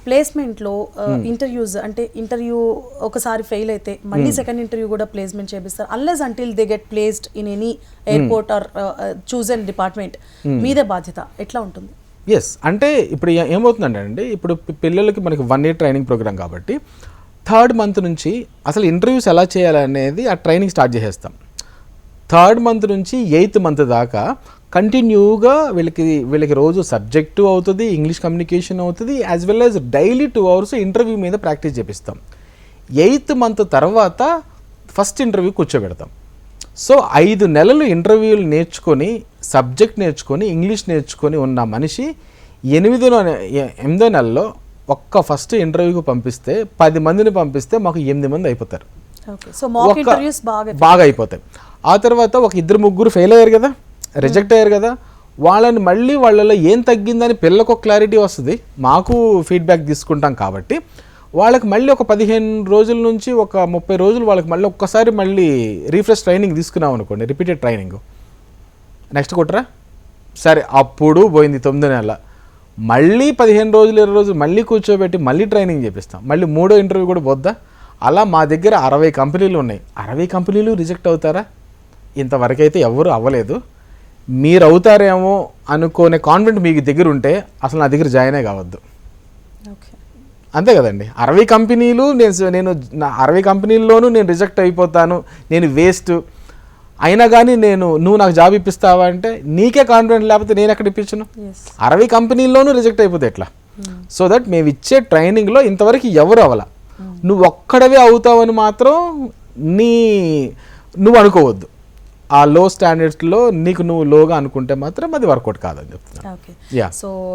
ప్లేస్మెంట్లో interviews అంటే interview ఒకసారి fail అయితే మళ్ళీ సెకండ్ ఇంటర్వ్యూ కూడా ప్లేస్మెంట్ చేపిస్తారు unless until they get placed in any airport or chosen department మీదే బాధ్యత ఎట్లా ఉంటుంది? ఎస్, అంటే ఇప్పుడు ఏమవుతుందంటే ఇప్పుడు పిల్లలకి మనకి 1 year ట్రైనింగ్ ప్రోగ్రామ్ కాబట్టి 3rd month నుంచి అసలు ఇంటర్వ్యూస్ ఎలా చేయాలనేది ఆ ట్రైనింగ్ స్టార్ట్ చేసేస్తాం. 3rd month నుంచి 8th month దాకా కంటిన్యూగా వీళ్ళకి రోజు సబ్జెక్టు అవుతుంది, ఇంగ్లీష్ కమ్యూనికేషన్ అవుతుంది, as well as daily 2 hours interview మీద ప్రాక్టీస్ చేపిస్తాం. 8th month తర్వాత ఫస్ట్ ఇంటర్వ్యూ కూర్చోబెడతాం. సో 5 నెలలు ఇంటర్వ్యూలు నేర్చుకొని, సబ్జెక్ట్ నేర్చుకొని, ఇంగ్లీష్ నేర్చుకొని ఉన్న మనిషి 8వ నెలలో ఒక్క ఫస్ట్ ఇంటర్వ్యూకి పంపిస్తే 10 మందిని పంపిస్తే మాకు 8 మంది అయిపోతారు. బాగా అయిపోతాయి. ఆ తర్వాత ఒక 2-3 ఫెయిల్ అయ్యారు కదా, రిజెక్ట్ అయ్యారు కదా, వాళ్ళని మళ్ళీ వాళ్ళలో ఏం తగ్గిందని పిల్లలకు క్లారిటీ వస్తుంది, మాకు ఫీడ్బ్యాక్ తీసుకుంటాం. కాబట్టి వాళ్ళకి మళ్ళీ ఒక 15 రోజుల నుంచి ఒక 30 రోజులు వాళ్ళకి మళ్ళీ ఒక్కసారి మళ్ళీ రీఫ్రెష్ ట్రైనింగ్ తీసుకున్నాం అనుకోండి, రిపీటెడ్ ట్రైనింగ్. నెక్స్ట్ కొట్టరా సరే, అప్పుడు పోయింది 9 నెలల, మళ్ళీ 15 రోజులు 20 రోజులు మళ్ళీ కూర్చోబెట్టి మళ్ళీ ట్రైనింగ్ చేపిస్తాం. మళ్ళీ 3వ ఇంటర్వ్యూ కూడా పోద్దా? అలా మా దగ్గర 60 కంపెనీలు ఉన్నాయి. 60 కంపెనీలు రిజెక్ట్ అవుతారా? ఇంతవరకైతే ఎవరు అవ్వలేదు. మీరు అవుతారేమో అనుకునే కాన్ఫిడెంట్ మీకు దగ్గర ఉంటే అసలు నా దగ్గర జాయినే కావద్దు. అంతే కదండి. 60 కంపెనీలు నేను 60 కంపెనీల్లోనూ నేను రిజెక్ట్ అయిపోతాను, నేను వేస్ట్ అయినా కానీ నువ్వు నాకు జాబ్ ఇప్పిస్తావా అంటే నీకే కాన్ఫిడెంట్ లేకపోతే నేను ఎక్కడ ఇప్పించను? 60 కంపెనీల్లోనూ రిజెక్ట్ అయిపోతే ఎట్లా? సో దట్ మేము ఇచ్చే ట్రైనింగ్లో ఇంతవరకు ఎవరు అవ్వాల, నువ్వు ఒక్కడవే అవుతావని మాత్రం నువ్వు అనుకోవద్దు. ఆ లో స్టాండర్డ్స్లో నువ్వు లోగా అనుకుంటే మాత్రం అది వర్కౌట్ కాదని చెప్తున్నాను. సో